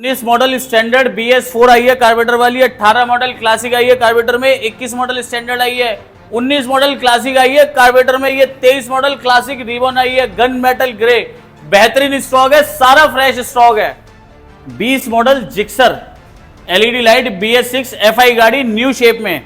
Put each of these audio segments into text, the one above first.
19 model standard BS4 आई है carburettor वाली, 18 model classic आई है कार्बोरेटर में, 21 मॉडल स्टैंडर्ड आई है, 19 मॉडल क्लासिक आई है कार्बोरेटर में, ये 23 मॉडल क्लासिक रिबन आई है गन मेटल ग्रे, बेहतरीन स्टॉक है, सारा फ्रेश स्टॉक है। 20 model Gixxer LED light BS6 FI गाड़ी न्यू शेप में।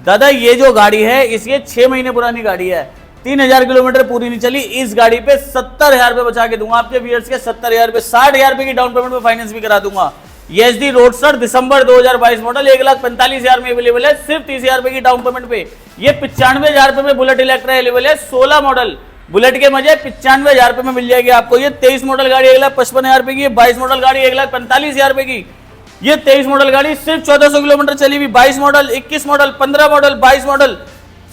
दादा ये जो गाड़ी है इसके 6 महीने पुरानी गाड़ी है, 3000 किलोमीटर पूरी नहीं चली। इस गाड़ी पे 70,000 रुपए बचा के दूंगा आपके व्यूअर्स के, 70,000 रुपए, 60,000 रुपए की डाउन पेमेंट में फाइनेंस भी करा दूंगा। ESD रोडस्टर दिसंबर 2022 मॉडल 1,45,000 में अवेलेबल है, सिर्फ 30,000 रुपए की डाउन पेमेंट पे। ये 95,000 रुपए में बुलेट इलेक्ट्रा अवेलेबल है, 16 मॉडल बुलेट के मजे 95,000 रुपए में मिल जाएगी आपको। ये 23 मॉडल गाड़ी 1,55,000 रुपए की, 22 मॉडल गाड़ी 1,45,000 रुपए की, ये 23 मॉडल गाड़ी सिर्फ 1400 किलोमीटर चली हुई। 22 model, 21 model, 15 model, 22 model,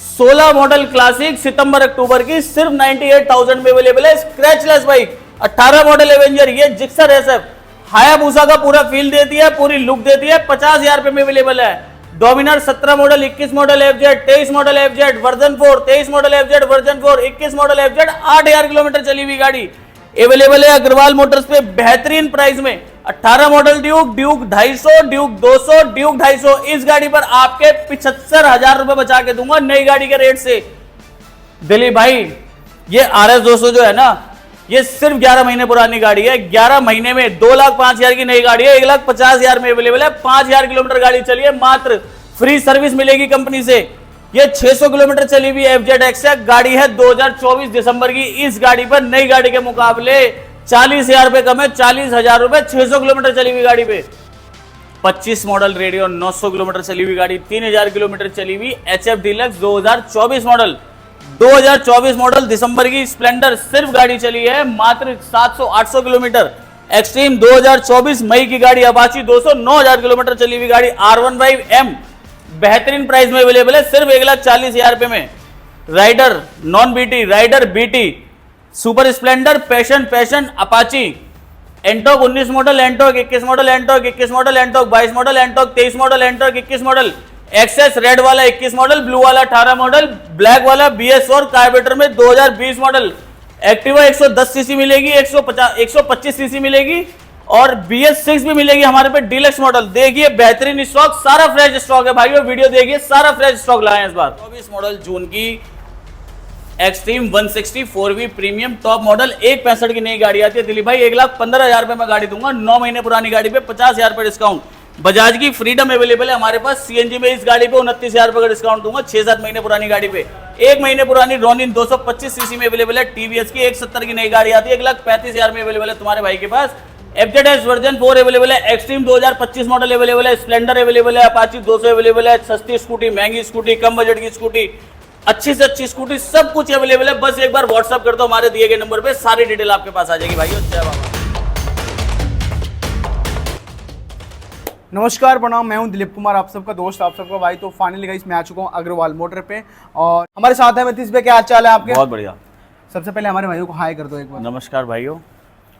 16 model classic सितंबर अक्टूबर की सिर्फ 98,000 में अवेलेबल है, स्क्रैचलेस बाइक। 18 मॉडल एवेंजर, ये जिक्सर SF हायाबुसा का पूरा फील देती है, पूरी लुक देती है, 50,000 रुपए में अवेलेबल है। Dominar 17 model, 21 model FZ, 23 model FZ version 4, 23 model FZ version 4, 21 model FZ 8,000 kilometre चली हुई गाड़ी अवेलेबल है अग्रवाल मोटर्स पे बेहतरीन प्राइस में। 18 model Duke, Duke 250, Duke 200, Duke 250, इस गाड़ी पर आपके 75,000 रुपए बचा के दूंगा नई गाड़ी के रेट से। दिलीप भाई ये RS 200 जो है ना, ये सिर्फ 11 महीने पुरानी गाड़ी है, 11 महीने में 2,05,000 की नई गाड़ी है, 1,50,000 में अवेलेबल है, 5,000 किलोमीटर गाड़ी चली है मात्र, फ्री सर्विस मिलेगी कंपनी से। ये 600 किलोमीटर चली हुई FZ एक्सेक गाड़ी है 2024 दिसंबर की। इस गाड़ी पर नई गाड़ी के मुकाबले 40,000 रुपए कम है, 40,000 रुपए 600 किलोमीटर चली हुई गाड़ी पे। 25 मॉडल रेडियो 900 किलोमीटर चली हुई गाड़ी, 3,000 किलोमीटर चली हुई HF डीलक्स 2024 मॉडल, 2024 मॉडल दिसंबर की स्प्लेंडर सिर्फ गाड़ी चली है मात्र 700-800 किलोमीटर। एक्सट्रीम 2024 मई की गाड़ी अपाची 200 9,000 किलोमीटर चली हुई गाड़ी R15M बेहतरीन प्राइस में अवेलेबल है, सिर्फ 1,40,000 रुपए में। Rider non BT, Rider BT, Super Splendor, Passion Apache, Ntorq 19 model, Ntorq 21 model, Ntorq 21 model, Ntorq 22 model, Ntorq 23 model, Ntorq 21 model, Access red वाला 21 मॉडल, ब्लू वाला 18 मॉडल, ब्लैक वाला BS4 कार्बोरेटर में 2020 model. Activa 110 CC मिलेगी, 125 CC मिलेगी और BS6 भी मिलेगी हमारे पे डीलक्स मॉडल। देखिए बेहतरीन स्टॉक, सारा फ्रेश स्टॉक है भाइयों, वीडियो देखिए, सारा फ्रेश स्टॉक लाए हैं इस बार। 24 मॉडल जून की extreme 160 4V premium top model 165 की नई गाड़ी आती है। दिलीप भाई 1,15,000 रुपए में गाड़ी दूंगा, 9 महीने पुरानी गाड़ी पे 50,000 रुपए डिस्काउंट। बजाज की फ्रीडम अवेलेबल है हमारे पास, CNG में इस गाड़ी पे 29,000 रुपए का डिस्काउंट दूंगा, 6-7 महीने पुरानी गाड़ी पे। 1 महीने पुरानी रोनिन 225 सीसी में अवेलेबल है, TVS की 170 की नई गाड़ी आती है, 1,35,000 में अवेलेबल है तुम्हारे भाई के पास। FZS वर्जन 4 अवेलेबल है, एक्सट्रीम 2025 मॉडल अवेलेबल है, स्प्लेंडर अवेलेबल है, अपाची 200 अवेलेबल है, सस्ती स्कूटी, महंगी स्कूटी, कम बजट की स्कूटी, अच्छी से अच्छी स्कूटी, सब कुछ अवेलेबल है। बस एक बार व्हाट्सअप कर दो हमारे दिए गए नंबर पे, सारी डिटेल आपके पास आ जाएगी भाइयों। जय बाबा। नमस्कार, प्रणाम, मैं हूं दिलीप कुमार, आप सबका दोस्त, आप सबका भाई। तो फाइनली गाइस मैं आ चुका हूं अग्रवाल मोटर पे और हमारे साथ है मतीश भाई। क्या हाल चाल है आपके? बहुत बढ़िया। सबसे पहले हमारे भाइयों को हाय कर दो एक बार। नमस्कार भाइयों,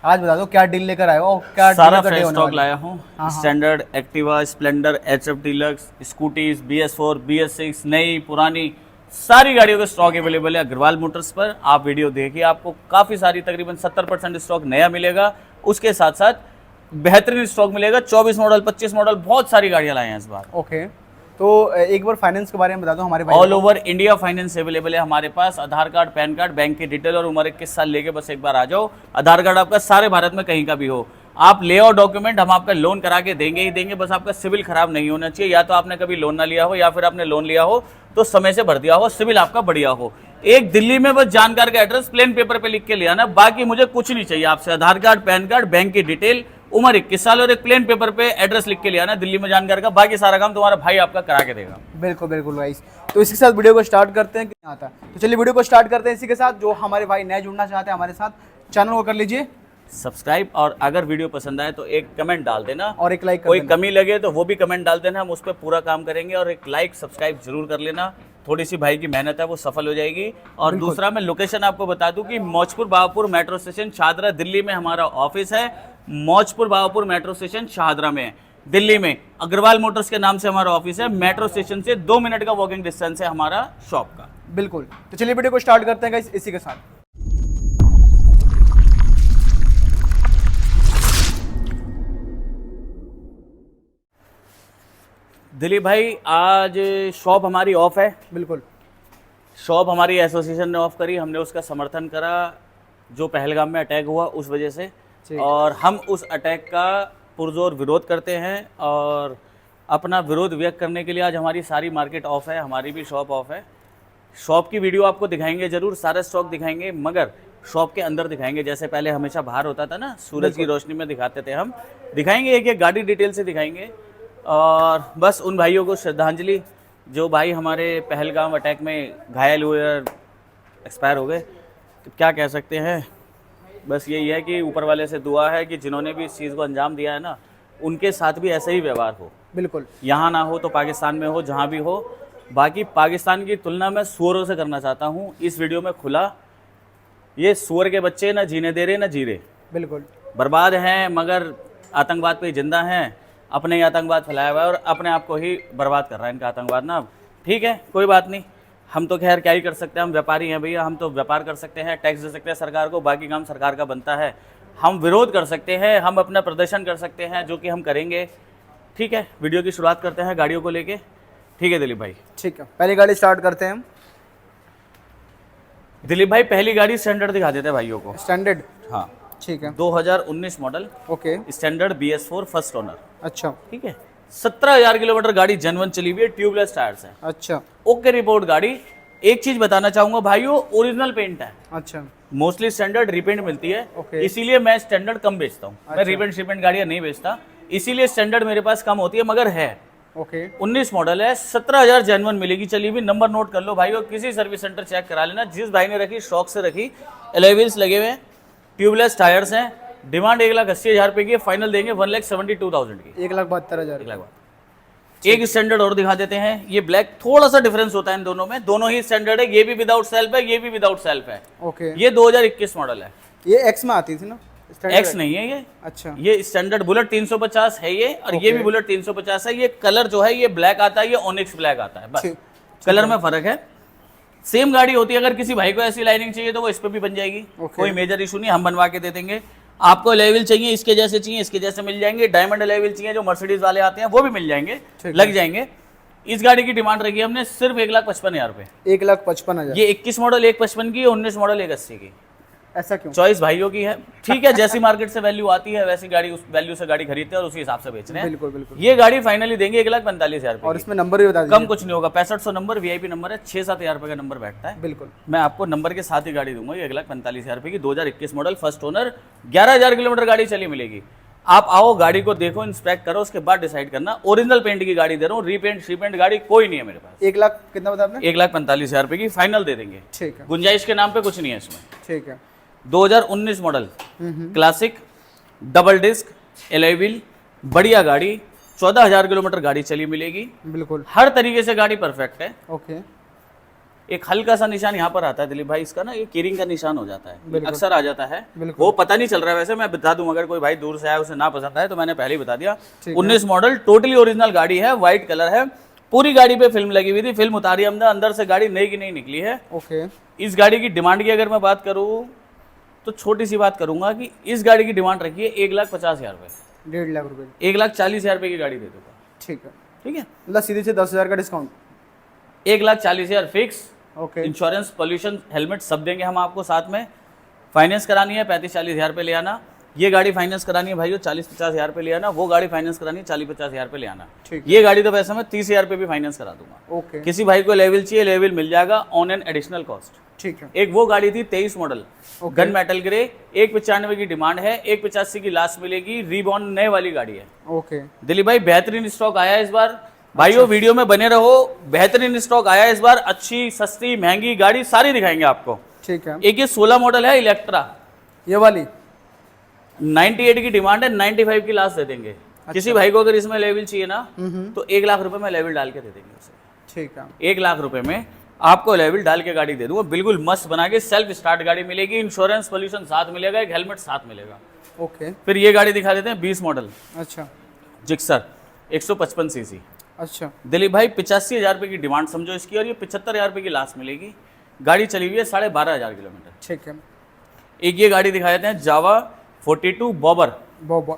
आज बता दो क्या डील लेकर आए हो, क्या सारा फ्रेश स्टॉक लाया हूँ। Standard, Activa, Splendor, HF deluxe, scooties, BS4, BS6, नई पुरानी सारी गाड़ियों का स्टॉक अवेलेबल है अग्रवाल मोटर्स पर। आप वीडियो देखिए, आपको काफी सारी तकरीबन 70% स्टॉक नया मिलेगा, उसके साथ साथ बेहतरीन स्टॉक मिलेगा। 24 मॉडल, 25 मॉडल, बहुत सारी गाड़ियां लाई हैं इस बार। ओके, तो एक बार फाइनेंस के बारे में बता दो हमारे भाई। All over India finance available है हमारे पास। आधार कार्ड, पैन कार्ड, बैंक की डिटेल और उम्र 21 साल लेके बस एक बार आ जाओ। आधार कार्ड आपका सारे भारत में कहीं का भी हो, आप ले आओ डॉक्यूमेंट, हम आपका लोन करा के देंगे ही देंगे। बस आपका सिविल खराब नहीं होना चाहिए, या तो आपने कभी लोन ना लिया हो या फिर आपने लोन लिया हो तो समय से भर दिया हो, सिविल आपका बढ़िया हो। एक दिल्ली में बस जानकार का एड्रेस प्लेन पेपर पे लिख के ले आना, बाकी मुझे कुछ नहीं चाहिए आपसे। आधार कार्ड, पैन कार्ड, बैंक की डिटेल, उम्र 21 साल और एक प्लेन पेपर पे एड्रेस लिख के ले आना दिल्ली में जानकार का, बाकी सारा काम तुम्हारा भाई आपका करा के देगा। बिल्कुल बिल्कुल गाइस, तो इसी के साथ वीडियो को स्टार्ट करते हैं। आता है तो चलिए वीडियो को स्टार्ट करते हैं इसी के साथ। जो हमारे भाई नए जुड़ना चाहते हैं हमारे साथ, चैनल को कर लीजिए सब्सक्राइब, और अगर वीडियो पसंद आए तो एक कमेंट डाल देना और एक लाइक। कोई कमी लगे तो वो भी कमेंट डाल देना, हम उस पर पूरा काम करेंगे। और एक लाइक सब्सक्राइब जरूर कर लेना, थोड़ी सी भाई की मेहनत है वो सफल हो जाएगी। और दूसरा मैं लोकेशन आपको बता दूं कि मौजपुर बाबूपुर मेट्रो स्टेशन शाहदरा दिल्ली में हमारा ऑफिस है। मौजपुर बाबूपुर मेट्रो स्टेशन शाहदरा में दिल्ली में अग्रवाल मोटर्स के नाम से हमारा ऑफिस है। मेट्रो स्टेशन से 2 मिनट का वॉकिंग डिस्टेंस है हमारा शॉप का। बिल्कुल, तो चलिए वीडियो को स्टार्ट करते हैं गाइस इसी के साथ। दिलीप भाई आज शॉप हमारी ऑफ है। बिल्कुल। शॉप हमारी एसोसिएशन ने ऑफ करी, हमने उसका समर्थन करा जो पहलगाम में अटैक हुआ उस वजह से, और हम उस अटैक का पुरजोर विरोध करते हैं और अपना विरोध व्यक्त करने के लिए आज हमारी सारी मार्केट ऑफ है, हमारी भी शॉप ऑफ है। शॉप की वीडियो आपको दिखाएंगे ज़रूर, सारा स्टॉक दिखाएंगे, मगर शॉप के अंदर दिखाएंगे। जैसे पहले हमेशा बाहर होता था ना, सूरज की रोशनी में दिखाते थे, हम दिखाएंगे एक एक गाड़ी डिटेल से दिखाएंगे। और बस उन भाइयों को श्रद्धांजलि जो भाई हमारे पहलगाम अटैक में घायल हुए और एक्सपायर हो गए। तो क्या कह सकते हैं, बस यही है कि ऊपर वाले से दुआ है कि जिन्होंने भी इस चीज़ को अंजाम दिया है ना, उनके साथ भी ऐसा ही व्यवहार हो। बिल्कुल। यहाँ ना हो तो पाकिस्तान में हो, जहाँ भी हो। बाकी पाकिस्तान की तुलना मैं सुअरों से करना चाहता हूँ इस वीडियो में खुला। ये सुअर के बच्चे ना जीने दे रहे ना जी रहे, बिल्कुल बर्बाद हैं, मगर आतंकवाद पे जिंदा हैं, अपने ही आतंकवाद फैलाया हुआ है और अपने आप को ही बर्बाद कर रहा है इनका आतंकवाद ना। ठीक है, कोई बात नहीं, हम तो खैर क्या ही कर सकते हैं, हम व्यापारी हैं भैया, हम तो व्यापार कर सकते हैं, टैक्स दे सकते हैं सरकार को, बाकी काम सरकार का बनता है। हम विरोध कर सकते हैं, हम अपना प्रदर्शन कर सकते हैं, जो कि हम करेंगे। ठीक है, वीडियो की शुरुआत करते हैं गाड़ियों को लेके। ठीक है दिलीप भाई। ठीक है, पहली गाड़ी स्टार्ट करते हैं हम। दिलीप भाई पहली गाड़ी स्टैंडर्ड दिखा देते हैं भाइयों को। स्टैंडर्ड। हाँ, ठीक है। 2019 model, okay. Standard BS4 first owner. अच्छा। ठीक है, 17,000 किलोमीटर गाड़ी जेन्युइन चली हुई है, ट्यूबलेस टायर्स है। अच्छा। ओके रिपोर्ट गाड़ी। एक चीज बताना चाहूंगा भाइयों, ओरिजिनल पेंट है। अच्छा। मोस्टली स्टैंडर्ड रिपेंट मिलती है, ओके। इसीलिए मैं स्टैंडर्ड कम बेचता हूँ। मैं अच्छा। रिपेंट शिपेंट गाड़ियां नहीं बेचता, इसीलिए स्टैंडर्ड मेरे पास कम होती है, मगर है। ओके। 19 मॉडल है, 17,000 जेन्युइन मिलेगी चली हुई। नंबर नोट कर लो भाइयों, किसी सर्विस सेंटर चेक करा लेना। जिस भाई ने रखी शौक से रखी, अलॉय व्हील्स लगे हुए हैं, ट्यूबलेस टायर्स हैं। डिमांड 1,80,000 रुपए की है, फाइनल देंगे 1,72,000 की। 1,72,000। 1,00,000। एक स्टैंडर्ड और दिखा देते हैं, ये ब्लैक, थोड़ा सा डिफरेंस होता है इन दोनों में, दोनों ही स्टैंडर्ड है। ये भी विदाउट सेल्फ है, ये भी विदाउट सेल्फ है। ओके। ये 2021 मॉडल है। ये एक्स में आती थी ना? एक्स नहीं है ये। अच्छा। ये स्टैंडर्ड बुलेट 350 है ये, और ये भी बुलेट 350 है। ये कलर जो है ये ब्लैक आता है, ये ऑनिक्स ब्लैक आता है, बस कलर में फर्क है। सेम गाड़ी होती है, अगर किसी भाई को ऐसी लाइनिंग चाहिए तो वो इस पे भी बन जाएगी। कोई मेजर इशू नहीं, हम बनवा के दे देंगे। आपको अलॉय व्हील चाहिए इसके जैसे चाहिए, इसके जैसे मिल जाएंगे। डायमंड अलॉय व्हील चाहिए जो मर्सिडीज वाले आते हैं, वो भी मिल जाएंगे, लग जाएंगे। इस गाड़ी की डिमांड रखी है हमने सिर्फ 1,55,000 रुपए। 1,55,000। ये 21 मॉडल 1,55 की, 19 मॉडल 1,80 की। ऐसा क्यों? चॉइस भाइयों की है। ठीक है, जैसी मार्केट से वैल्यू आती है वैसी गाड़ी उस वैल्यू से गाड़ी खरीदते हैं और उसी हिसाब से बेच रहे हैं। बिल्कुल बिल्कुल। ये गाड़ी फाइनली देंगे 1,45,000 रुपए। और इसमें नंबर भी बता दीजिए। कम कुछ नहीं होगा, 6500 नंबर VIP नंबर है, 6-7 रुपए का नंबर बैठता है। बिल्कुल। मैं आपको नंबर के साथ ही गाड़ी दूंगा। ये 1,45,000 रुपए की 2021 मॉडल फर्स्ट ओनर, 11,000 किलोमीटर गाड़ी चली मिलेगी। आप आओ, गाड़ी को देखो, इंस्पेक्ट करो, उसके बाद डिसाइड करना। ओरिजिनल पेंट की गाड़ी दे रहा हूँ, रीपेंट शीपेंट गाड़ी कोई नहीं है मेरे पास। 1 लाख कितना बताया आपने? 1,45,000 रुपए की फाइनल दे देंगे। ठीक है। गुंजाइश के नाम पे कुछ नहीं है इसमें। ठीक है। 2019 model classic, double disc, alloy wheel, बढ़िया गाड़ी, 14,000 किलोमीटर गाड़ी चली मिलेगी। बिल्कुल। हर तरीके से गाड़ी परफेक्ट है। ओके। एक हल्का सा निशान यहाँ पर आता है दिलीप भाई, इसका ना ये कीरिंग का निशान हो जाता है, अक्सर आ जाता है। वो पता नहीं चल रहा है, वैसे मैं बता दूं, अगर कोई भाई दूर से आया उसे ना पसंद आए तो मैंने पहले ही बता दिया। 19 मॉडल, टोटली ओरिजिनल गाड़ी है, व्हाइट कलर है। पूरी गाड़ी पे फिल्म लगी हुई थी, फिल्म उतारी हमने, अंदर से गाड़ी नई की नई निकली है। ओके। इस गाड़ी की डिमांड की अगर मैं बात करूँ तो छोटी सी बात करूंगा कि इस गाड़ी की डिमांड रखी है 1,50,000 रुपए। 1.5 लाख रुपए। 1,40,000 रुपए की गाड़ी दे दूंगा। ठीक है। ठीक है, मतलब सीधे से 10,000 का discount. 1,40,000 fix. Okay. Insurance, pollution, helmet सब देंगे हम आपको साथ में। फाइनेंस करानी है 35-40,000 रुपए ले आना। ये गाड़ी फाइनेंस करानी है भाइयों 40-50,000 रुपए ले आना। वो गाड़ी फाइनेंस करानी है 40-50,000 रुपए ले आना। ये गाड़ी तो वैसे मैं 30,000 रुपए भी फाइनेंस करा दूंगा। ओके। किसी भाई को लेवल चाहिए, लेवल मिल जाएगा ऑन एन एडिशनल कॉस्ट। ठीक है। एक वो गाड़ी थी 23 मॉडल, गन मेटल ग्रे, 1,95 की डिमांड है, 1,85 की लास्ट मिलेगी। रीबॉर्न नए वाली गाड़ी है। ओके। दिलीप भाई बेहतरीन स्टॉक आया है इस बार भाइयों, वीडियो में बने रहो। बेहतरीन स्टॉक आया है इस बार, अच्छी सस्ती महंगी गाड़ी सारी दिखाएंगे आपको। ठीक है। एक ये 16 मॉडल है इलेक्ट्रा, ये वाली 98 की डिमांड है, 95 की लास्ट दे देंगे। किसी भाई को अगर इसमें लेवल चाहिए ना तो 1 लाख रुपए में लेवल डाल के दे देंगे उसे। ठीक है। 1 लाख रुपए में आपको लेवल डाल के गाड़ी दे दूंगा, बिल्कुल मस्त बना के। सेल्फ स्टार्ट गाड़ी मिलेगी, इंश्योरेंस पोल्यूशन साथ मिलेगा, एक हेलमेट साथ मिलेगा। ओके। फिर ये गाड़ी दिखा देते हैं 20 मॉडल। अच्छा। Gixxer 155 CC. अच्छा। दिलीप भाई 85,000 रुपए की डिमांड समझो इसकी, और ये 75,000 रुपए की लास्ट मिलेगी। गाड़ी चली हुई है 12,500 किलोमीटर। ठीक है। एक ये गाड़ी दिखा देते हैं जावा 42 बॉबर। बॉबर।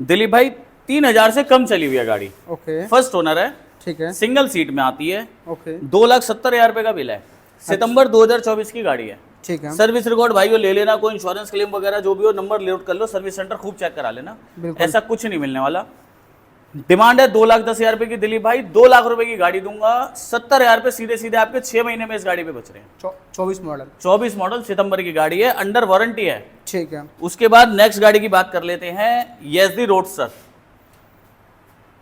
दिलीप भाई 3,000 से कम चली हुई है गाड़ी, ओके फर्स्ट ओनर है, ठीक है सिंगल सीट में आती है, ओके 2,70,000 रुपए का बिल है, सितंबर 2024 की गाड़ी है। ठीक है सर्विस रिकॉर्ड भाइयों ले लेना, कोई इंश्योरेंस क्लेम वगैरह जो भी हो नंबर नोट कर लो, सर्विस सेंटर खूब चेक करा लेना, बिल्कुल। ऐसा कुछ नहीं मिलने वाला। डिमांड है 2,10,000 रुपए की दिलीप भाई, 2 लाख रुपए की गाड़ी दूंगा, 70,000 रुपए सीधे सीधे आपके 6 महीने में इस गाड़ी पे बच रहे हैं। 24 मॉडल 24 मॉडल सितंबर की गाड़ी है, अंडर वारंटी है। ठीक है उसके बाद नेक्स्ट गाड़ी की बात कर लेते हैं, YSD रोडस्टर।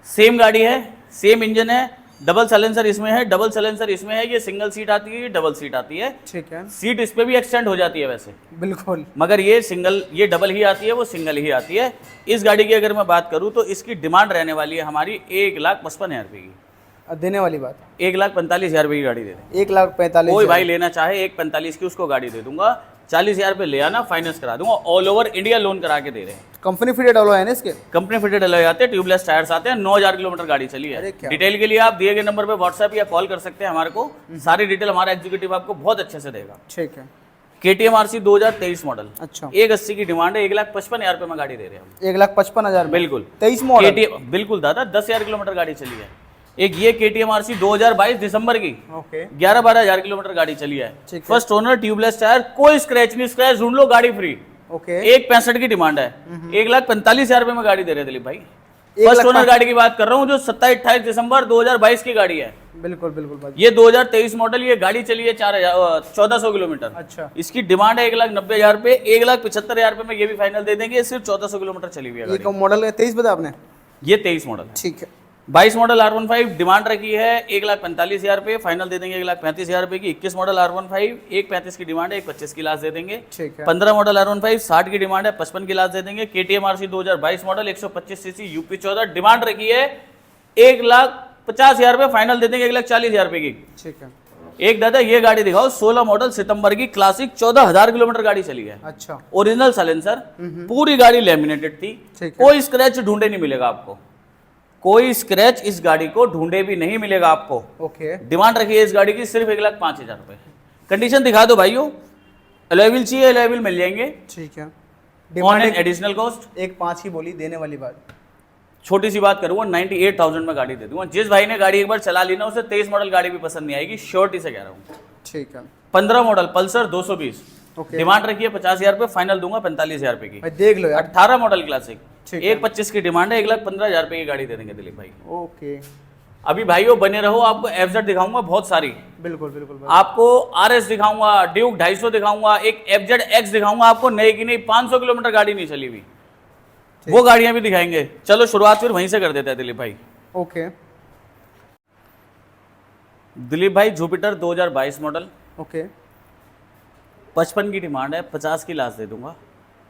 सेम गाड़ी है, सेम इंजन है, डबल साइलेंसर इसमें है, डबल साइलेंसर इसमें है, ये सिंगल सीट आती है, ये डबल सीट आती है। ठीक है सीट इस पे भी एक्सटेंड हो जाती है वैसे, बिल्कुल मगर ये सिंगल, ये डबल ही आती है, वो सिंगल ही आती है। इस गाड़ी की अगर मैं बात करूं तो इसकी डिमांड रहने वाली है हमारी 1,55,000 रुपए की। देने वाली बात 1,45,000 रुपए की गाड़ी दे दें, 1,45,000 कोई भाई लेना चाहे 1,45 की उसको गाड़ी दे दूंगा, 40,000 रुपए ले आना, फाइनेंस करा दूंगा, ऑल ओवर इंडिया लोन करा के दे रहे हैं। कंपनी फिटेड अलॉय है ना इसके? कंपनी फिटेड अलॉय आते हैं, ट्यूबलेस टायर्स आते हैं, 9,000 किलोमीटर गाड़ी चली अरे है। क्या डिटेल के लिए आप दिए गए नंबर पे व्हाट्सएप या कॉल कर सकते हैं हमारे को, सारी डिटेल हमारा एग्जीक्यूटिव आपको बहुत अच्छे से देगा। ठीक है KTM RC 2023 मॉडल, अच्छा 1,80 की डिमांड है, 1,55,000 रुपए में गाड़ी दे रहे हैं हम। 1,55,000 बिल्कुल 23 मॉडल KTM, बिल्कुल दादा, 10,000 किलोमीटर गाड़ी चली है। एक ये KTM RC 2022 दिसंबर की, ओके 11-12,000 किलोमीटर गाड़ी चली है, ठीक है। फर्स्ट ओनर, ट्यूबलेस टायर, कोई स्क्रैच नहीं, स्क्रैच ढूंढ लो गाड़ी फ्री। ओके 1,65 की डिमांड है, 1,45,000 रुपए में गाड़ी दे रहे हैं दिलीप भाई। 1,65,000 फर्स्ट ओनर गाड़ी की बात कर रहा हूँ, जो 27-28 दिसंबर 2022 की गाड़ी है। बिल्कुल बिल्कुल भाई ये 2023 मॉडल, ये गाड़ी चली है 1400 किलोमीटर। अच्छा इसकी डिमांड है 1,90,000 रुपए, 1,75,000 रुपए में ये भी फाइनल दे देंगे, सिर्फ 1400 किलोमीटर चली हुई है ये गाड़ी। कौन मॉडल है? 23 बताया आपने? ये 23 मॉडल है। ठीक है 22 मॉडल R15 डिमांड रखी है 1,45,000 रुपए, फाइनल दे देंगे 1,35,000 रुपए की। 21 मॉडल R15 1,35 की डिमांड है, 1,25 की लास्ट दे देंगे। ठीक है 15 मॉडल R15 60 की डिमांड है, 55 की लास्ट दे देंगे। KTM RC 2022 model 125 CC UP 14 demand रखी है 1,50,000 रुपए, फाइनल दे देंगे 1,40,000 रुपए की। ठीक है एक दादा ये गाड़ी दिखाओ, 16 मॉडल सितंबर की क्लासिक, 14,000 किलोमीटर गाड़ी चली है, अच्छा ओरिजिनल साइलेंसर, पूरी गाड़ी लेमिनेटेड थी, ठीक है। कोई स्क्रैच ढूंढे नहीं मिलेगा आपको, कोई स्क्रैच इस गाड़ी को ढूंढे भी नहीं मिलेगा आपको। ओके डिमांड रखी है इस गाड़ी की सिर्फ 1,05,000 रुपए। कंडीशन दिखा दो भाइयों, अलॉय व्हील चाहिए, अलॉय व्हील मिल जाएंगे ठीक है on demand an additional cost. 1,5 की बोली, देने वाली बात छोटी सी बात करूंगा, 98,000 में गाड़ी दे दूंगा। जिस भाई ने गाड़ी एक बार चला ली ना, उसे 23 मॉडल गाड़ी भी पसंद नहीं आएगी, श्योरिटी से कह रहा हूँ। ठीक है 15 मॉडल पल्सर 220 ओके डिमांड रखी है 50,000 रुपए, फाइनल दूंगा 45,000 रुपए की। भाई देख लो यार 18 मॉडल क्लासिक ठीक है। 1,25 की डिमांड है, 1,15,000 रुपए की गाड़ी दे देंगे दिलीप भाई। ओके अभी भाइयों बने रहो, आपको FZ दिखाऊंगा बहुत सारी, बिल्कुल बिल्कुल भाई आपको RS दिखाऊंगा, ड्यूक 250 दिखाऊंगा, एक FZ X दिखाऊंगा आपको, नई की नई 500 किलोमीटर गाड़ी नहीं चली हुई, वो गाड़ियां भी दिखाएंगे। चलो शुरुआत फिर वहीं से कर देते हैं दिलीप भाई। ओके दिलीप भाई जुपिटर 2022 मॉडल, ओके 55 की डिमांड है, 50 की लास्ट दे दूंगा,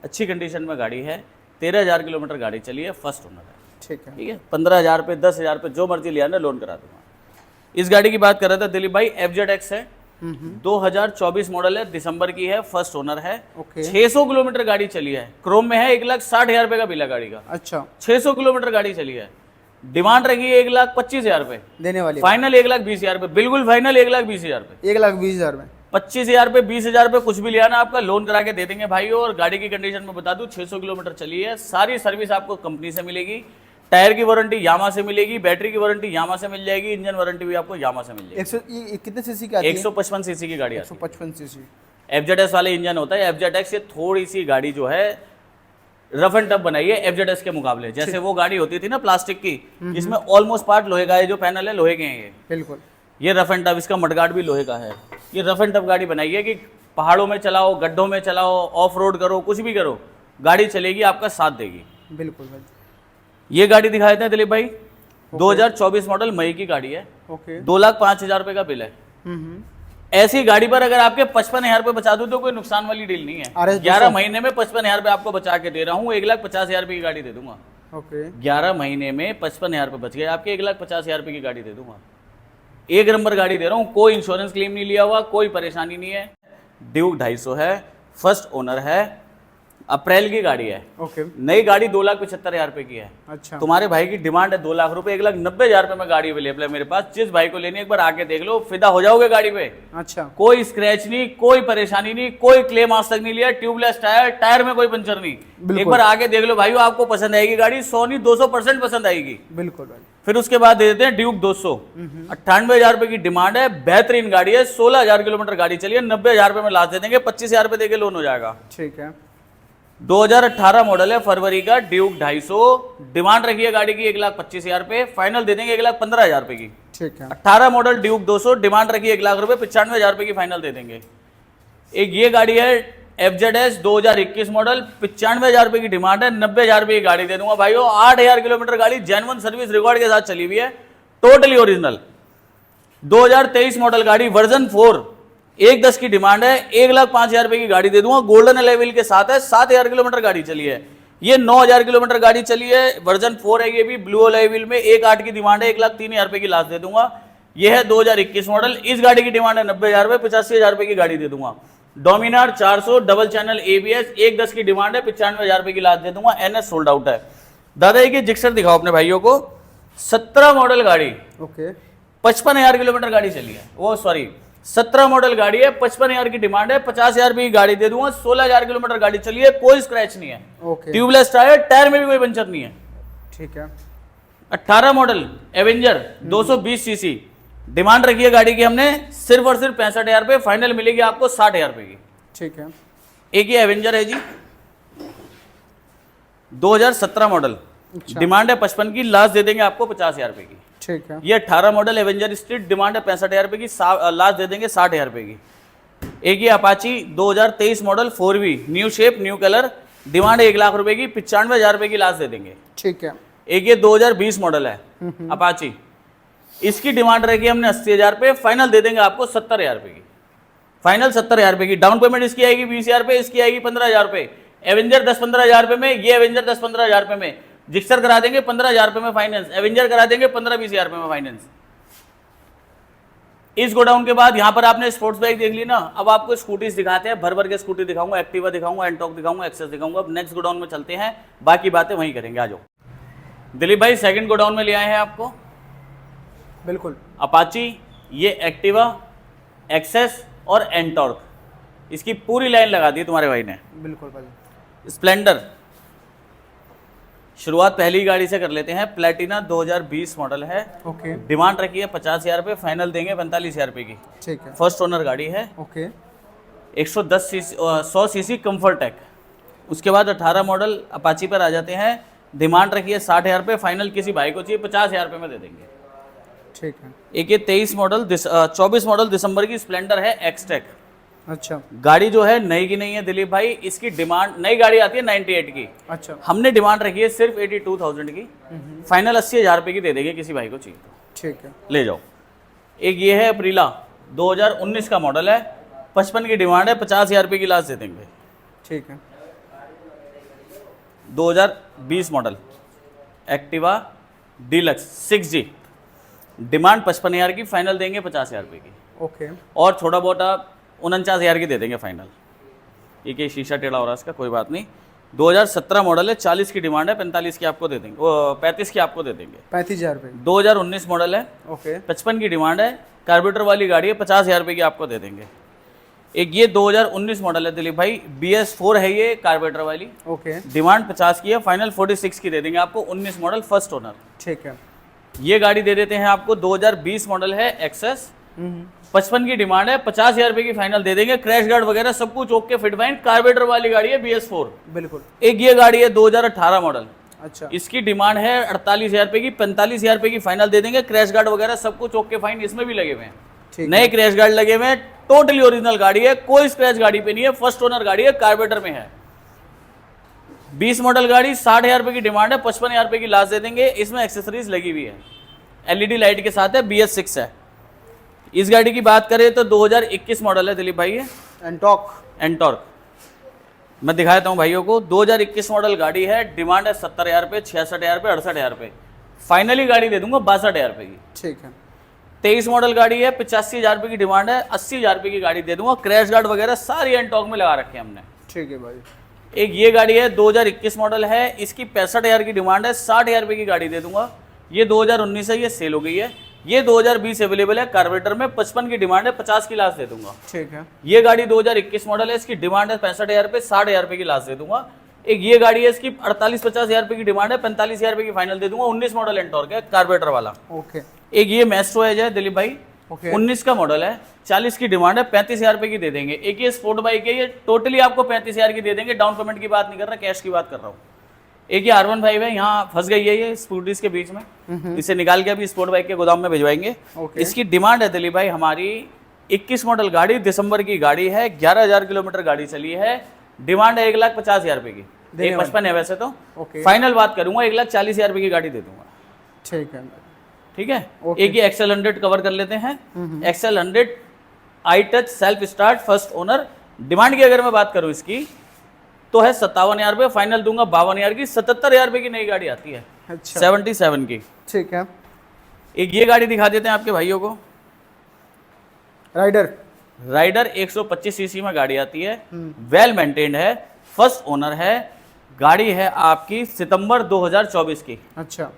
अच्छी कंडीशन में गाड़ी है, 13,000 किलोमीटर गाड़ी चली है, फर्स्ट ओनर है, ठीक है ठीक है। 15,000 रुपये 10,000 रुपये जो मर्जी लिया ना लोन करा दूंगा। इस गाड़ी की बात कर रहा था दिलीप भाई, FZ X है, 2024 मॉडल है, दिसंबर की है, फर्स्ट ओनर है, ओके 600 किलोमीटर गाड़ी चली है, क्रोम में है, 1,60,000 रुपये का बिल है गाड़ी का, अच्छा 600 किलोमीटर गाड़ी चली है, डिमांड रखी है 1,25,000 रुपये, देने वाली फाइनल 1,20,000 रुपये, बिल्कुल फाइनल 1,20,000 रुपये। 1,20,000 में 25,000 रुपये 20,000 रुपये कुछ भी लिया ना आपका लोन करा के दे देंगे भाई। और गाड़ी की कंडीशन में बता दूं 600 किलोमीटर चली है, सारी सर्विस आपको कंपनी से मिलेगी, टायर की वारंटी यामा से मिलेगी, बैटरी की वारंटी यामा से मिल जाएगी, इंजन वारंटी भी आपको यामा से मिल जाएगी। 100 ये कितने सीसी की आती है? 155 सीसी की गाड़ी आती 155 सीसी है, FZS वाले इंजन होता है। FZ X ये थोड़ी सी गाड़ी जो है रफ एंड टफ बनाई है FZS के मुकाबले। जैसे वो गाड़ी होती थी ना प्लास्टिक की, इसमें ऑलमोस्ट पार्ट लोहे का है, जो पैनल है लोहे के हैं ये, बिल्कुल ये रफ एंड टफ, इसका मडगार्ड भी लोहे का है। ये रफ एंड टफ गाड़ी बनाई है कि पहाड़ों में चलाओ, गड्ढों में चलाओ, ऑफ रोड करो, कुछ भी करो, गाड़ी चलेगी, आपका साथ देगी। बिल्कुल भाई ये गाड़ी दिखाए थे दिलीप भाई, 2024 मॉडल मई की गाड़ी है, ओके 2,05,000 रुपए का बिल है। ऐसी गाड़ी पर अगर आपके 55,000 रुपए बचा दूं तो कोई नुकसान वाली डील नहीं है। RS 11 महीने में 55,000 रुपए आपको बचा के दे रहा हूँ, 1,50,000 रुपए की गाड़ी दे दूंगा। ओके 11 महीने में 55,000 रुपए बच गए आपके, 1,50,000 रुपए की गाड़ी दे दूंगा। एक नंबर गाड़ी दे रहा हूँ, कोई इंश्योरेंस क्लेम नहीं लिया हुआ, कोई परेशानी नहीं है। ड्यूक 250 है, फर्स्ट ओनर है, अप्रैल की गाड़ी है, ओके। नई गाड़ी 2,75,000 रुपए की है। अच्छा, तुम्हारे भाई की डिमांड है 2 लाख रुपए, 1,90,000 रुपए में गाड़ी अवेलेबल है मेरे पास। जिस भाई को लेनी है एक बार आके देख लो, फिदा हो जाओगे गाड़ी पे। अच्छा, कोई स्क्रैच नहीं, कोई परेशानी नहीं, कोई क्लेम आज तक नहीं लिया। ट्यूबलेस टायर, टायर में कोई पंचर नहीं। बिल्कुल। एक बार आके देख लो भाइयों, आपको पसंद आएगी गाड़ी, 100 नहीं 200% पसंद आएगी। बिल्कुल भाई। फिर उसके बाद दे देते हैं ड्यूक 200, 98,000 रुपए की डिमांड है। बेहतरीन गाड़ी है, 16,000 किलोमीटर गाड़ी चली है, 90,000 रुपए में लास्ट दे देंगे, 25,000 रुपए देके लोन हो जाएगा। ठीक है। 2018 मॉडल है, फरवरी का, ड्यूक 250, डिमांड रखी है गाड़ी की 1,25,000 रुपए, फाइनल दे देंगे 1,15,000 रुपए की। ठीक है। 18 मॉडल ड्यूक 200, डिमांड रखी है 1 लाख रुपए, 95,000 रुपए की फाइनल दे देंगे। एक ये गाड़ी है FZS 2021 मॉडल, 95,000 रुपए की डिमांड है, 90,000 रुपए की गाड़ी दे दूंगा भाइयों। 8,000 किलोमीटर गाड़ी जेन्युइन सर्विस रिकॉर्ड के साथ चली हुई है, टोटली ओरिजिनल। 2023 मॉडल गाड़ी, वर्जन 4, 1,10 की डिमांड है, 1,05,000 रुपए की गाड़ी दे दूंगा, गोल्डन लेवल के साथ है। 7,000 किलोमीटर गाड़ी चली है, ये 9,000 किलोमीटर गाड़ी चली है, वर्जन 4 है ये भी, ब्लू लेवल में। 1,08 की डिमांड है, 1,03,000 रुपए की लास्ट दे दूंगा। यह है 2021 मॉडल, इस गाड़ी की डिमांड है 90,000 रुपए, 85,000 रुपए की गाड़ी दे दूंगा। डोमिनार 400 डबल चैनल ABS, 1,10 की डिमांड है, 95,000 रुपए की लास्ट दे दूंगा। NS सोल्ड आउट है। दादा एक जिक्सर दिखाओ अपने भाइयों को, 17 मॉडल गाड़ी, ओके। 55,000 किलोमीटर गाड़ी चली है, वो सॉरी 17 मॉडल गाड़ी है, 55,000 की डिमांड है, 50,000 रुपए की गाड़ी दे दूंगा। 16,000 किलोमीटर गाड़ी चली है, कोई स्क्रैच नहीं है, ओके। ट्यूबलेस टायर, टायर में भी कोई पंचर नहीं है। ठीक है। 18 मॉडल एवेंजर 220 सीसी, डिमांड रखी है गाड़ी की हमने सिर्फ और सिर्फ 65,000 रुपए, फाइनल मिलेगी आपको 60,000 रुपए की। ठीक है। एक ये एवेंजर है जी, 2017 मॉडल, अच्छा। डिमांड है 55 की, लास्ट दे देंगे आपको 50,000 रुपए की। ठीक है। ये 18 मॉडल एवेंजर स्ट्रीट, डिमांड है 65,000 रुपए की, लास्ट दे देंगे 60,000 रुपए की। एक ये Apache 2023 model 4V, new shape new colour, demand है 1 लाख रुपए की, 95,000 रुपए की लास्ट दे देंगे। ठीक है। एक ये 2020 मॉडल है अपाची, इसकी डिमांड रहेगी हमने 80,000 रुपए, फाइनल दे देंगे आपको 70,000 रुपए की। फाइनल 70,000 रुपए की। डाउन पेमेंट इसकी आएगी 20,000 रुपए, इसकी आएगी 15,000 रुपए। एवेंजर 10-15,000 रुपए में, ये एवेंजर 10-15,000 रुपए में। जिक्सर करा देंगे 15,000 रुपए में फाइनेंस, एवेंजर करा देंगे 15-20,000 रुपए में फाइनेंस। इस गोडाउन के बाद यहाँ पर आपने स्पोर्ट्स बाइक देख ली ना, अब आपको स्कूटीज दिखाते हैं, भर भर के स्कूटी दिखाऊंगा, एक्टिवा दिखाऊंगा, एंटॉक दिखाऊंगा, एक्सेस दिखाऊंगा। अब नेक्स्ट गोडाउन में चलते हैं, बाकी बातें वहीं करेंगे। आ जाओ दिलीप भाई, सेकंड गोडाउन में ले आए हैं आपको बिल्कुल। अपाची, ये एक्टिवा, एक्सेस और एंटॉर्क, इसकी पूरी लाइन लगा दी तुम्हारे भाई ने। बिल्कुल भाई। स्प्लेंडर, शुरुआत पहली गाड़ी से कर लेते हैं, प्लेटिना 2020 मॉडल है, ओके। डिमांड रखी है 50,000 रुपए, फाइनल देंगे 45,000 रुपए की। ठीक है। फर्स्ट ओनर गाड़ी है, okay. 110 CC 100 CC comfort tech. उसके बाद 18 मॉडल अपाची पर आ जाते हैं, डिमांड रखी है 60,000 रुपए, फाइनल किसी भाई को चाहिए 50,000 रुपए में दे देंगे। ठीक है। एक ये 24 मॉडल दिसंबर की स्प्लेंडर है, एक्सटेक। अच्छा। गाड़ी जो है नई की नहीं है दिलीप भाई, इसकी डिमांड, नई गाड़ी आती है 98 की, अच्छा। हमने डिमांड रखी है सिर्फ 82,000 की, फाइनल 80,000 रुपए की दे देंगे किसी भाई को चाहिए तो। ठीक है। ले जाओ। एक ये है अप्रीला 2019 का मॉडल है, 55 की डिमांड है, 50,000 रुपए की लास्ट दे देंगे। ठीक है। 2020 model Activa deluxe 6G, demand 55,000 की, फाइनल देंगे 50,000 रुपए की। ओके। और थोड़ा बहुत आप 49,000 की दे देंगे फाइनल। ये शीशा टेढ़ा हो रहा है इसका, कोई बात नहीं। 2017 मॉडल है, 40 की डिमांड है, 45 की आपको दे देंगे, 35 की आपको दे देंगे। 35,000 रुपये। 2019 मॉडल है, ओके। 55 की डिमांड है, कार्बोरेटर वाली गाड़ी है, 50,000 रुपए की आपको दे देंगे। एक ये 2019 मॉडल है दिलीप भाई, BS4 है ये, कार्बोरेटर वाली, ओके। डिमांड 50 की है, फाइनल 46 की दे देंगे आपको, 19 मॉडल, फर्स्ट ओनर। ठीक है। ये गाड़ी दे देते हैं आपको, 2020 मॉडल है, एक्सेस, 55 की डिमांड है, 50,000 रुपए की फाइनल दे देंगे। क्रैश गार्ड वगैरह सब कुछ ओके, फिट फाइन, कार्बोरेटर वाली गाड़ी है, BS4। बिल्कुल। एक ये गाड़ी है 2018 मॉडल, अच्छा। इसकी डिमांड है 48,000 रुपए की, 45,000 रुपए की फाइनल दे देंगे। क्रैश गार्ड वगैरह सब कुछ ओके फाइन, इसमें भी लगे हुए हैं, ठीक नए क्रैश गार्ड लगे हुए हैं, टोटली ओरिजिनल गाड़ी है, कोई स्क्रैच गाड़ी पे नहीं है, फर्स्ट ओनर गाड़ी है, कार्बोरेटर में है। 20 मॉडल गाड़ी, 60,000 रुपए की डिमांड है, 55,000 रुपए की लास्ट दे देंगे। इसमें एक्सेसरीज लगी हुई है, LED लाइट के साथ है, BS6 है। इस गाड़ी की बात करें तो 2021 मॉडल है दिलीप भाई, एंटॉर्क। मैं दिखाता हूँ भाइयों को, 2021 मॉडल गाड़ी है, डिमांड है 70,000 रुपए, 66,000 रुपए, 68,000 रुपए, फाइनली गाड़ी दे दूंगा 62,000 रुपए की। ठीक है। 23 मॉडल गाड़ी है, 85,000 रुपए की डिमांड है, 80,000 रुपए की गाड़ी दे दूंगा। क्रैश गार्ड वगैरह सारी एंटॉक में लगा रखे हैं हमने। ठीक है भाई। एक ये गाड़ी है 2021 मॉडल है, इसकी 65,000 की डिमांड है, 60,000 रुपये की गाड़ी दे दूंगा। ये 2019 है, ये सेल हो गई है। ये 2020 अवेलेबल है, कार्बोरेटर में 55 की डिमांड है, 50 की लास्ट दे दूंगा। ठीक है। ये गाड़ी 2021 मॉडल है, इसकी डिमांड है 65,000 रुपये, 60,000 रुपये की लास्ट दे दूंगा। एक ये गाड़ी है, इसकी 48-50,000 रुपये की डिमांड है, 45,000 रुपये की फाइनल दे दूंगा। 19 मॉडल एंटॉर्क है, कार्बोरेटर वाला। ओके। एक ये मैस्ट्रो एज है दिलीप भाई, 19 का मॉडल है, 40 की डिमांड है, 35,000 रुपये की दे देंगे। एक ये स्पोर्ट बाइक है, ये टोटली आपको 35,000 की दे देंगे। डाउन पेमेंट की बात नहीं कर रहा, कैश की बात कर रहा हूँ। एक ये R15 है, यहाँ फंस गई है ये स्कूटीज के बीच में, इसे निकाल के अभी स्पोर्ट बाइक के गोदाम में भिजवाएंगे। इसकी डिमांड है दिलीप भाई हमारी 21 मॉडल गाड़ी, दिसंबर की गाड़ी है, 11,000 किलोमीटर गाड़ी चली है। डिमांड है 1,50,000 रुपये की, 1,55 है वैसे तो। फाइनल बात करूंगा 1,40,000 रुपये की गाड़ी दे दूंगा। ठीक है, ठीक है। एक ये एक्सेल 100 कवर कर लेते हैं। XL 100 I touch self start first owner. Demand की अगर मैं बात करूं इसकी तो है 57,000 रुपये, फाइनल दूंगा 52,000 की। 77,000 रुपये की नई गाड़ी आती है। अच्छा। 77 की। ठीक है। एक ये गाड़ी दिखा देते हैं आपके भाइयों को, राइडर 125 सीसी में गाड़ी आती है, वेल मेंटेन्ड है, फर्स्ट ओनर है, गाड़ी है आपकी सितंबर 2024 की। अच्छा।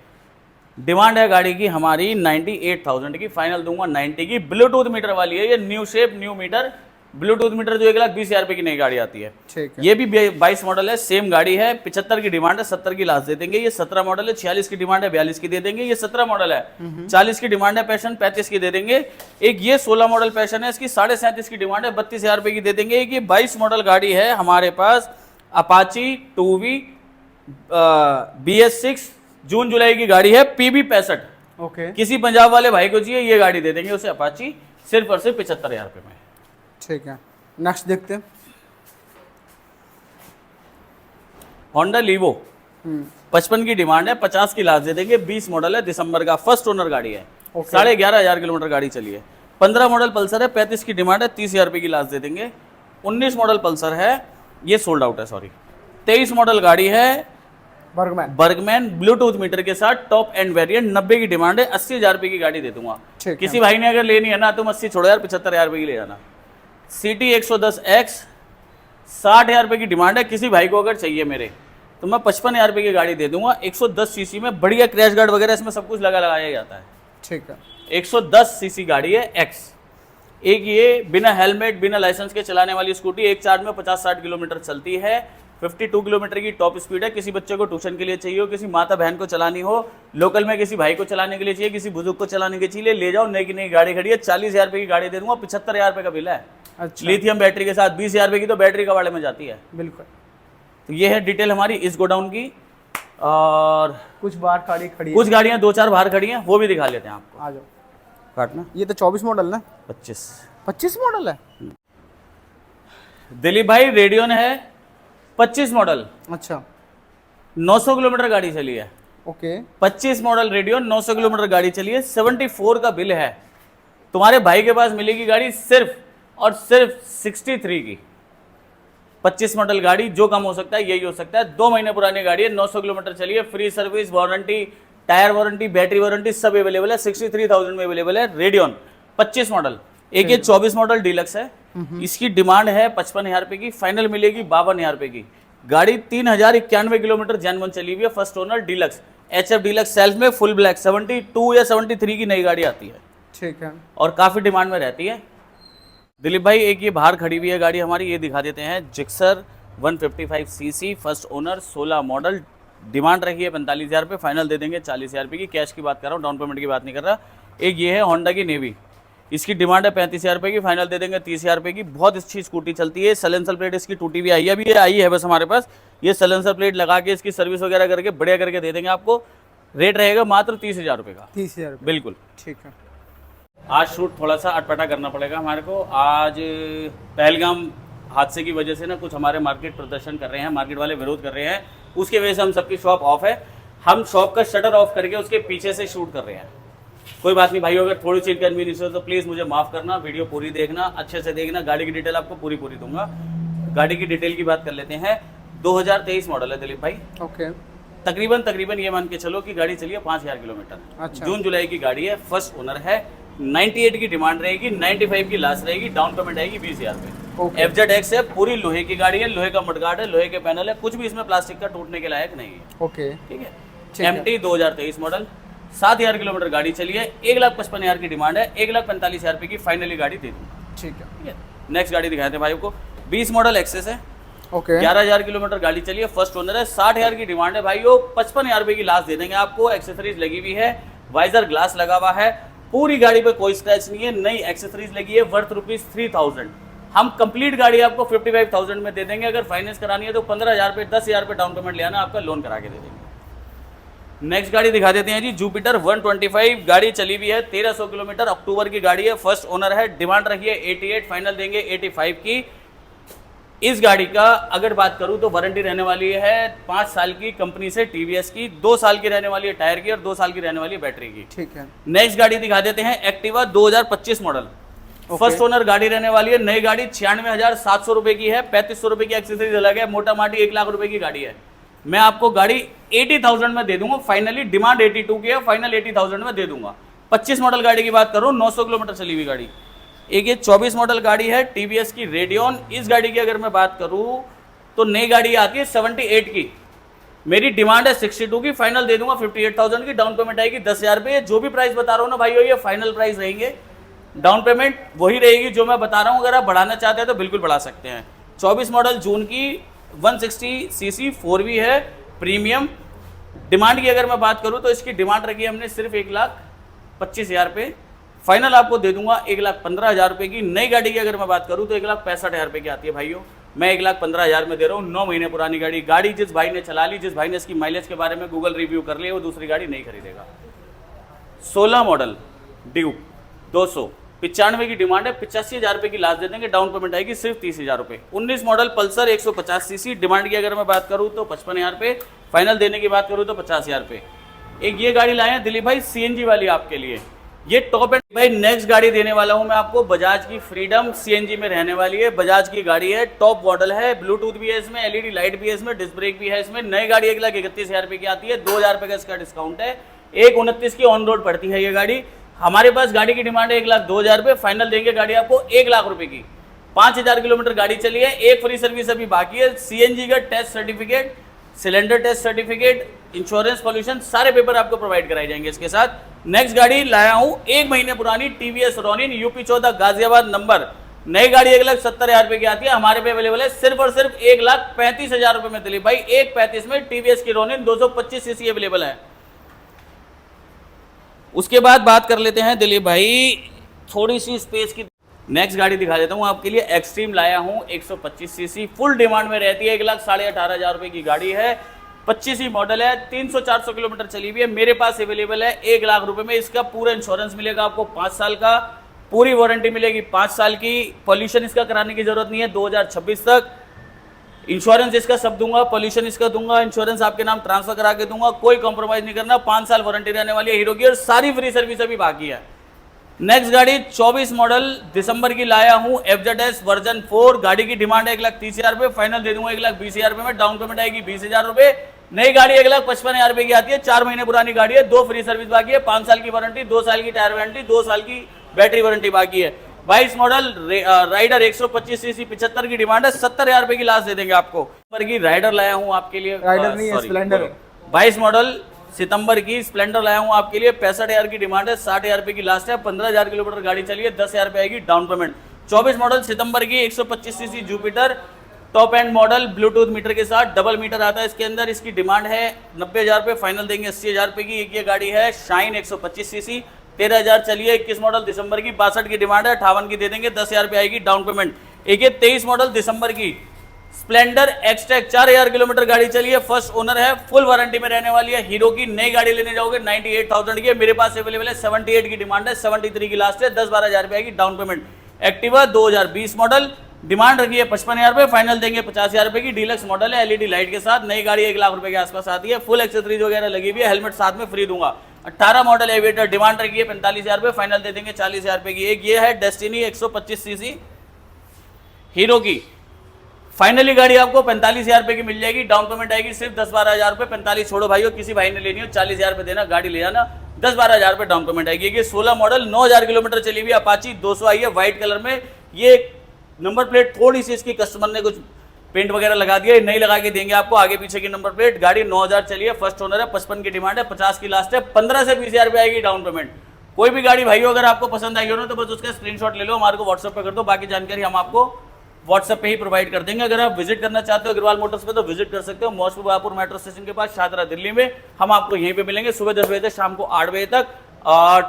डिमांड है गाड़ी की हमारी 98,000 की, फाइनल दूंगा 90 की। ब्लूटूथ मीटर वाली है ये, new shape new meter, Bluetooth meter जो 1,20,000 रुपये की नई गाड़ी आती है। ठीक है। ये भी 22 मॉडल है, सेम गाड़ी है, 75 की डिमांड है, 70 की लास्ट दे देंगे। ये 17 मॉडल है, 46 की डिमांड है, 42 की दे देंगे। ये 17 मॉडल है, 40 की डिमांड है, पैशन 35 की दे देंगे। एक ये 16 मॉडल पैशन है, इसकी 37.5 की डिमांड है, 32,000 रुपये की दे देंगे। एक ये 22 मॉडल गाड़ी है हमारे पास, अपाची 2V BS6 जून जुलाई की गाड़ी है, PB 65। ओके। किसी पंजाब वाले भाई को चाहिए ये गाड़ी दे देंगे उसे, अपाची सिर्फ और सिर्फ 75,000 रुपये में। ठीक है, नेक्स्ट देखते हैं। होंडा लीवो 55 की डिमांड है, 50 की लास्ट दे देंगे। 20 मॉडल है, दिसंबर का, फर्स्ट ओनर गाड़ी है, 11,500 किलोमीटर गाड़ी चली है। 15 मॉडल पल्सर है, 35 की डिमांड है, 30,000 रुपये की लास्ट दे देंगे। 19 मॉडल पल्सर है, ये सोल्ड आउट है, सॉरी। 23 मॉडल गाड़ी है, बर्गमैन ब्लूटूथ मीटर के साथ, टॉप एंड वेरिएंट, 90 की डिमांड है, 80,000 रुपये की गाड़ी दे दूंगा। किसी भाई ने अगर लेनी है ना, तुम 80 छोड़ो यार, 75,000 रुपये की ले जाना। CT 110X 60,000 रुपये की डिमांड है, किसी भाई को अगर चाहिए मेरे तो मैं 55,000 रुपये की गाड़ी दे दूंगा। 110 सीसी में, बढ़िया क्रैश गार्ड वगैरह इसमें सब कुछ लगाया जाता है। ठीक है। 110 सीसी गाड़ी है, X। एक ये बिना हेलमेट बिना लाइसेंस के चलाने वाली स्कूटी, एक चार्ज में 50-60 किलोमीटर चलती है, 52 किलोमीटर की टॉप स्पीड है। किसी बच्चे को ट्यूशन के लिए चाहिए हो, किसी माता बहन को चलानी हो, लोकल में किसी भाई को चलाने के लिए चाहिए, किसी बुजुर्ग को चलाने के लिए ले जाओ, नई की नई गाड़ी खड़ी है। 40,000 रुपये की गाड़ी दे दूंगा, 75,000 रुपये का बिल है। अच्छा। लिथियम बैटरी के साथ 20,000 रुपये की तो बैटरी कबाड़े में जाती है। बिल्कुल। तो ये है डिटेल हमारी इस गोडाउन की। और कुछ बाहर गाड़ी खड़ी है, कुछ गाड़ियाँ 2-4 बाहर खड़ी हैं, वो भी दिखा लेते हैं आपको। आ जाओ। काटना। ये तो 24 मॉडल ना? 25 मॉडल है दिलीप भाई। रेडियन है 25 मॉडल। अच्छा। 900 किलोमीटर गाड़ी चली है। ओके। 25 मॉडल रेडियन, 900 किलोमीटर गाड़ी चली है, 74 का बिल है। तुम्हारे भाई के पास मिलेगी गाड़ी सिर्फ और सिर्फ 63 की। 25 मॉडल गाड़ी, जो कम हो सकता है यही हो सकता है। 2 महीने पुरानी गाड़ी है, 900 किलोमीटर चली है, free service, warranty, tyre warranty, battery warranty सब अवेलेबल है। 63,000 में अवेलेबल है रेडियन 25 मॉडल। एक ये 24 मॉडल डीलक्स है, इसकी डिमांड है 55,000 रुपये की, फाइनल मिलेगी 52,000 रुपये की। गाड़ी 3,091 किलोमीटर जेन्युइन चली हुई है, first owner deluxe, HF deluxe self में, फुल ब्लैक, 72 या 73 की नई गाड़ी आती है। ठीक है। और काफ़ी डिमांड में रहती है। दिलीप भाई एक ये बाहर खड़ी हुई है गाड़ी हमारी, ये दिखा देते हैं। Gixxer 155 CC, first owner, 16 model, demand रही है 45,000 रुपये, फाइनल दे देंगे 40,000 रुपये की। कैश की बात कर रहा हूँ, डाउन पेमेंट की बात नहीं कर रहा। एक ये है होंडा की नेवी, इसकी डिमांड है 35,000 रुपये की, फाइनल दे देंगे 30,000 रुपये की। बहुत अच्छी स्कूटी चलती है। सलेंसर प्लेट इसकी टूटी हुई आई है, अभी ये आई है बस हमारे पास। ये सलेंसर प्लेट लगा के इसकी सर्विस वगैरह करके बढ़िया करके दे देंगे आपको। रेट रहेगा मात्र 30,000 रुपये का। 30,000 बिल्कुल। ठीक है। आज शूट थोड़ा सा अटपटा करना पड़ेगा हमारे को। आज पहलगाम हादसे की वजह से ना कुछ हमारे मार्केट प्रदर्शन कर रहे हैं, मार्केट वाले विरोध कर रहे हैं, उसकी वजह से हम सबकी शॉप ऑफ है। हम शॉप का शटर ऑफ करके उसके पीछे से शूट कर रहे हैं। कोई बात नहीं भाइयों, अगर थोड़ी सी इनकन्वीनियंस हो तो प्लीज़ मुझे माफ़ करना। वीडियो पूरी देखना, अच्छे से देखना। गाड़ी की डिटेल आपको पूरी दूंगा। गाड़ी की डिटेल की बात कर लेते हैं। 2023 मॉडल है दिलीप भाई। ओके। तकरीबन ये मान के चलो कि गाड़ी चली है 5,000 किलोमीटर। अच्छा। जून जुलाई की गाड़ी है, फर्स्ट ओनर है, 98 की डिमांड रहेगी, 95 की लास्ट रहेगी, डाउन पेमेंट आएगी 20,000 रुपये। Okay. FZX है, पूरी लोहे की गाड़ी है, लोहे का मडगार्ड है, लोहे के पैनल है, कुछ भी इसमें प्लास्टिक का टूटने के लायक नहीं है। ओके ठीक है। ठीक है। MT 2023 मॉडल, 7,000 किलोमीटर गाड़ी चली है, 1,55,000 की डिमांड है, 1,45,000 रुपये की फाइनली गाड़ी दे दूंगा। ठीक है। ठीक है। नेक्स्ट गाड़ी दिखाते हैं भाई को, 20 मॉडल एक्सेस है, ओके 11,000 किलोमीटर गाड़ी चली है, फर्स्ट ओनर है, 60,000 की डिमांड है भाई, वो 55,000 रुपये की लास्ट दे देंगे आपको। एक्सेसरीज लगी हुई है, वाइजर ग्लास लगा हुआ है, पूरी गाड़ी पे कोई स्क्रैच नहीं है, नई एक्सेसरीज लगी है, वर्थ ₹3,000। हम कंप्लीट गाड़ी आपको 55,000 में दे देंगे। अगर फाइनेंस करानी है तो 15,000 पे 10,000 पे डाउन पेमेंट ले आना, आपका लोन करा के दे देंगे। नेक्स्ट गाड़ी दिखा देते हैं जी, जुपिटर 125, गाड़ी चली हुई है 1300 किलोमीटर, अक्टूबर की गाड़ी है, फर्स्ट ओनर है, डिमांड रखी है 88, फाइनल देंगे 85 की। इस गाड़ी का अगर बात करूं तो वारंटी रहने वाली है 5 साल की कंपनी से टीवीएस की, 2 साल की रहने वाली है टायर की और 2 साल की रहने वाली है बैटरी की। ठीक है। नेक्स्ट गाड़ी दिखा देते हैं, एक्टिवा 2025 मॉडल, फर्स्ट ओनर गाड़ी रहने वाली है, नई गाड़ी 96,700 रुपए की है, 3,500 रुपए की एक्सेसरीज अलग है, मोटा माटी 1 लाख रुपए की गाड़ी है। मैं आपको गाड़ी 80,000 में दे दूंगा, फाइनली डिमांड 82 की है, फाइनल 80,000 में दे दूंगा। 25 मॉडल गाड़ी की बात करूं, 900 किलोमीटर चली हुई गाड़ी। एक ये 24 मॉडल गाड़ी है टीवीएस की रेडियन। इस गाड़ी की अगर मैं बात करूं तो नई गाड़ी आती है 78 की, मेरी डिमांड है 62 की, फाइनल दे दूंगा 58,000 की, डाउन पेमेंट आएगी 10,000 रुपये। जो भी प्राइस बता रहा हूं ना भाई, ये फाइनल प्राइस रहेंगे, डाउन पेमेंट वही रहेगी जो मैं बता रहा हूं। अगर आप बढ़ाना चाहते हैं तो बिल्कुल बढ़ा सकते हैं। 24 मॉडल जून की 160 सीसी 4V है, प्रीमियम। डिमांड की अगर मैं बात करूं तो इसकी डिमांड रखी है हमने सिर्फ 1,25,000 पे, फाइनल आपको दे दूंगा 1,15,000 रुपये की। नई गाड़ी की अगर मैं बात करूं तो 1,65,000 रुपये की आती है भाइयों, मैं 1,15,000 में दे रहा हूं। 9 महीने पुरानी गाड़ी जिस भाई ने चला ली, जिस भाई ने इसकी माइलेज के बारे में गूगल रिव्यू कर लिया, वो दूसरी गाड़ी नहीं खरीदेगा। 16 मॉडल ड्यूक 295 की डिमांड है, 85,000 रुपये की लास्ट दे देंगे, डाउन पेमेंट आएगी सिर्फ 30,000 रुपये। 19 मॉडल पल्सर 150 सीसी, डिमांड की अगर मैं बात करूं तो 55,000 रुपये, फाइनल देने की बात करूं तो 50,000 रुपये। एक ये गाड़ी लाए हैं दिलीप भाई CNG वाली आपके लिए, ये टॉप एंड भाई। नेक्स्ट गाड़ी देने वाला हूं मैं आपको, बजाज की फ्रीडम CNG में रहने वाली है, बजाज की गाड़ी है, टॉप मॉडल है, ब्लूटूथ भी है इसमें, LED लाइट भी है इसमें, डिस्क ब्रेक भी है इसमें। नई गाड़ी 1,31,000 रुपये की आती है, 2,000 रुपये का इसका डिस्काउंट है, 1,29 की ऑन रोड पड़ती है ये गाड़ी। हमारे पास गाड़ी की डिमांड है 1,02,000 रुपये, फाइनल देंगे गाड़ी आपको 1 लाख रुपए की। 5,000 किलोमीटर गाड़ी चली है, एक फ्री सर्विस अभी बाकी है, CNG का test certificate, cylinder test certificate, insurance, pollution, सारे पेपर आपको प्रोवाइड कराए जाएंगे इसके साथ। नेक्स्ट गाड़ी लाया हूं 1 महीने पुरानी TVS Ronin UP 14 Ghaziabad number, नई गाड़ी 1,70,000 रुपये की आती है, हमारे पे अवेलेबल है सिर्फ और सिर्फ 1,35,000 रुपये में दिलीप भाई। 1,35 में TVS की रोनिन 225 सीसी अवेलेबल है। उसके बाद बात कर लेते हैं दिलीप भाई थोड़ी सी स्पेस की। नेक्स्ट गाड़ी दिखा देता हूं आपके लिए, एक्सट्रीम लाया हूं 125 सीसी, फुल डिमांड में रहती है, 1,18,500 रुपये की गाड़ी है, 25 ही मॉडल है, 300-400 किलोमीटर चली हुई है, मेरे पास अवेलेबल है 1 लाख रुपए में। इसका पूरा इंश्योरेंस मिलेगा आपको 5 साल का, पूरी वारंटी मिलेगी 5 साल की, पॉल्यूशन इसका कराने की जरूरत नहीं है 2026 तक। इंश्योरेंस इसका सब दूंगा, पॉल्यूशन इसका दूंगा, इंश्योरेंस आपके नाम ट्रांसफर करा के दूंगा, कोई कॉम्प्रोमाइज नहीं करना, 5 साल वारंटी रहने वाली है हीरो की, और सारी फ्री सर्विस अभी बाकी है। नेक्स्ट गाड़ी 24 मॉडल दिसंबर की लाया हूं, FZS वर्जन 4, गाड़ी की डिमांड है 1,30,000 रुपये, फाइनल दे दूंगा 1,20,000 रुपये में, डाउन पेमेंट आएगी 20,000 रुपये। नई गाड़ी 1,55,000 रुपये की आती है, 4 महीने पुरानी गाड़ी है, 2 फ्री सर्विस बाकी है, 5 साल की वारंटी, 2 साल की टायर वारंटी, 2 साल की बैटरी वारंटी बाकी है। 22 मॉडल राइडर 125 सीसी 75 की डिमांड है, 70,000 रुपये की लास्ट दे देंगे आपको। की राइडर लाया हूं आपके लिए, राइडर नहीं है, स्प्लेंडर। 22 मॉडल सितंबर की स्प्लेंडर लाया हूं आपके लिए, 65,000 की डिमांड है, 60,000 रुपये की लास्ट है, 15,000 किलोमीटर गाड़ी चली है, 10,000 रुपये आएगी डाउन पेमेंट। 24 मॉडल सितंबर की 125 CC Jupiter, top end model, Bluetooth meter के साथ, डबल मीटर आता है इसके अंदर, इसकी डिमांड है 90,000 रुपये, फाइनल देंगे 80,000 रुपये की। एक ये गाड़ी है शाइन 125 सीसी, 13,000 चलिए, 21 मॉडल दिसंबर की, 62 की डिमांड है, 58 की दे देंगे, 10,000 रुपये आएगी डाउन पेमेंट। एक ये 23 मॉडल दिसंबर की स्प्लेंडर एक्सटेक, 4,000 किलोमीटर गाड़ी चली है, फर्स्ट ओनर है, फुल वारंटी में रहने वाली है, हीरो की। नई गाड़ी लेने जाओगे 98,000 की, मेरे पास अवेलेबल है 78 की डिमांड है, 73 की लास्ट है, 10-12,000 रुपये आएगी down payment. Activa 2020 model, demand रखी है 55,000 रुपये, फाइनल देंगे 50,000 रुपये की, डीलक्स मॉडल है, LED लाइट के साथ, नई गाड़ी 1 लाख रुपये के आसपास आती है, फुल एक्सेसरीज वगैरह लगी हुई है, हेलमेट साथ में फ्री दूंगा। 18 मॉडल एविएटर, डिमांड रखी है 45,000 रुपये, फाइनल दे देंगे 40,000 रुपये की। एक ये है डेस्टिनी 125 सीसी हीरो की, फाइनली गाड़ी आपको 45,000 रुपये की मिल जाएगी, डाउन पेमेंट आएगी सिर्फ 10-12,000 रुपये, 45 छोड़ो भाइयों, किसी भाई ने लेनी हो 40,000 रुपये देना, गाड़ी ले जाना, 10-12,000 रुपये डाउन पेमेंट आएगी। ये 16 मॉडल 9,000 किलोमीटर चली हुई अपाची 200 आई है, व्हाइट कलर में, ये नंबर प्लेट थोड़ी सी इसकी कस्टमर ने कुछ पेंट वगैरह लगा दिया, ये नहीं लगा के देंगे आपको। आगे पीछे की नंबर प्लेट, गाड़ी 9000 चली है, फर्स्ट ओनर है, 55 की डिमांड है, 50 की लास्ट है, 15 से 20 हजार रुपये आएगी डाउन पेमेंट। कोई भी गाड़ी भाई अगर आपको पसंद आई हो ना तो बस उसका स्क्रीनशॉट ले लो, हमारे को व्हाट्सएप पे कर दो, बाकी जानकारी हम आपको व्हाट्सएप पे ही प्रोवाइड कर देंगे। अगर आप विजिट करना चाहते हो अग्रवाल मोटर्स पे तो विजिट कर सकते हो, मौसफी बापुर मेट्रो स्टेशन के पास, शाहदरा दिल्ली में। हम आपको यहीं पे मिलेंगे सुबह 10 बजे से शाम को 8 बजे तक।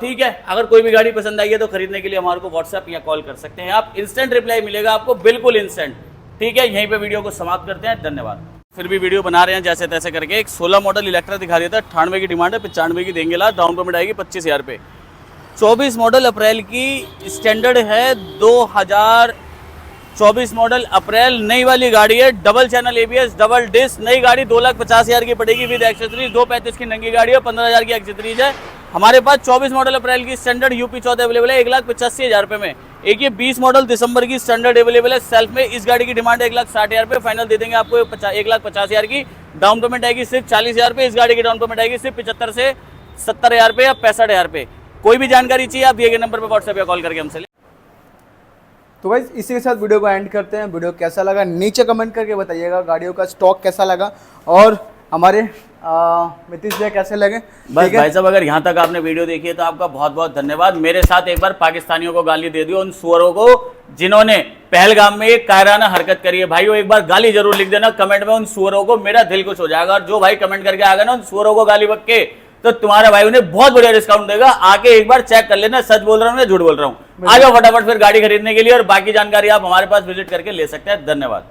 ठीक है, अगर कोई भी गाड़ी पसंद आई है तो खरीदने के लिए हमारे को व्हाट्सएप या कॉल कर सकते हैं आप। इंस्टेंट रिप्लाई मिलेगा आपको, बिल्कुल इंस्टेंट। ठीक है, यहीं पे वीडियो को समाप्त करते हैं, धन्यवाद। फिर भी वीडियो बना रहे हैं जैसे तैसे करके। एक 16 मॉडल इलेक्ट्रा दिखा दिया था, 98 की डिमांड है, 95 की देंगे लास्ट, डाउन पेमेंट आएगी 25 हजार पे। 24 मॉडल अप्रैल की स्टैंडर्ड है, 2024 मॉडल अप्रैल, नई वाली गाड़ी है, double channel ABS, double disc, नई गाड़ी 2,50,000 की पड़ेगी विद एक्सेसरीज, 235 की नंगी गाड़ी है, 15,000 की एक्सेसरीज है। हमारे पास 24 मॉडल अप्रैल की स्टैंडर्ड UP 14 अवेलेबल है 1,85,000 रुपये में। एक ये 20 मॉडल दिसंबर की स्टैंडर्ड अवेलेबल है सेल्फ में, इस गाड़ी की डिमांड है 1,60,000 रुपये, फाइनल दे देंगे आपको 1,50,000 की। डाउन पेमेंट आएगी सिर्फ 40,000 रुपये, इस गाड़ी की डाउन पेमेंट आएगी सिर्फ 75 से 70,000 रुपये या 65,000 रुपये। कोई भी जानकारी चाहिए आप दिए गए नंबर पर व्हाट्सएप या कॉल करके हमसे। तो भाई इसी के साथ वीडियो को एंड करते हैं। वीडियो कैसा लगा नीचे कमेंट करके बताइएगा, गाड़ियों का स्टॉक कैसा लगा और हमारे मितिश भैया कैसे लगे। बस भाई साहब अगर यहाँ तक आपने वीडियो देखी है तो आपका बहुत बहुत धन्यवाद। मेरे साथ एक बार पाकिस्तानियों को गाली दे दियो, उन सुअरों को जिन्होंने पहलगाम में एक कायराना हरकत करी है। भाइयों एक बार गाली जरूर लिख देना कमेंट में उन सुअरों को, मेरा दिल खुश हो जाएगा। और जो भाई कमेंट करके आ गए ना उन सुअरों को गाली बक के, तो तुम्हारा भाई उन्हें बहुत बढ़िया डिस्काउंट देगा। आके एक बार चेक कर लेना सच बोल रहा हूँ या झूठ बोल रहा हूँ। आ जाओ फटाफट फिर गाड़ी खरीदने के लिए, और बाकी जानकारी आप हमारे पास विजिट करके ले सकते हैं। धन्यवाद।